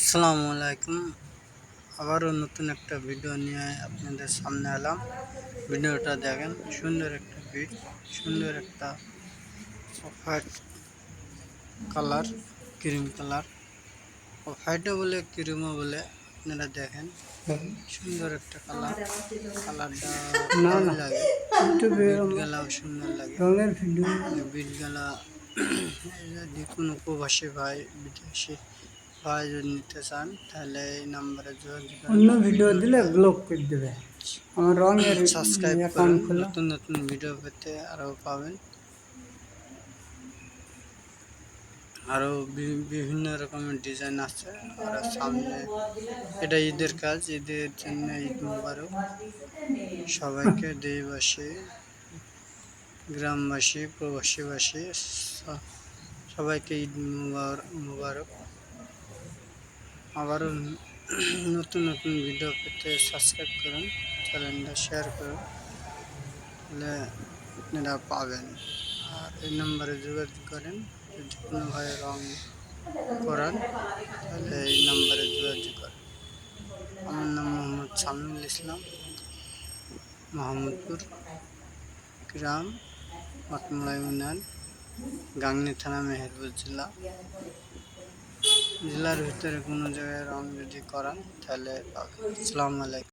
আসসালামু আলাইকুম। আবারও নতুন একটা ভিডিও নিয়ে আপনাদের সামনে এলাম। ভিডিওটা দেখেন, সুন্দর একটা বিট, সুন্দর একটা হোয়াইট কালার, ক্রিম কালার, হোয়াইটও বলে ক্রিমও বলে। আপনারা দেখেন, সুন্দর একটা কালার, কালারটা ভালোই লাগে। বিট গেলাও সুন্দর লাগে। বিট গেলা যদি কোনো প্রবাসী ভাই, বিদেশি ভাই যদি নিতে চান তাহলে এই নাম্বারে যোগাযোগ করেন। অন্য ভিডিও দিলে ব্লক করে দেবে। আমার রঙের সাবস্ক্রাইব করুন, অ্যাকাউন্ট খোলা। নতুন নতুন ভিডিও পেতে আরও পাবেন। আরও বিভিন্ন রকমের ডিজাইন আছে। আর সামনে এটা ঈদের কাজ, ঈদের জন্য ঈদ মুবারক সবাইকে, দেশবাসী, গ্রামবাসী, প্রবাসীবাসী সবাইকে ঈদ মুবারক। আবারও নতুন নতুন ভিডিও পেতে সাবস্ক্রাইব করুন, চ্যানেলটা শেয়ার করুন, তাহলে আপনারা পাবেন। আর এই নাম্বারে যোগাযোগ করেন। যদি কোনো ভাই রং করান তাহলে এই নাম্বারে যোগাযোগ করেন। আমার নাম মোহাম্মদ সামিউল ইসলাম, মোহাম্মদপুর গ্রাম, মঠমোড়া ইউনিয়ন, গাংনী থানা, মেহেরপুর জেলার ভিতরে কোনো জায়গায় রং যদি করান তাহলে পাবেন। আসসালামু আলাইকুম।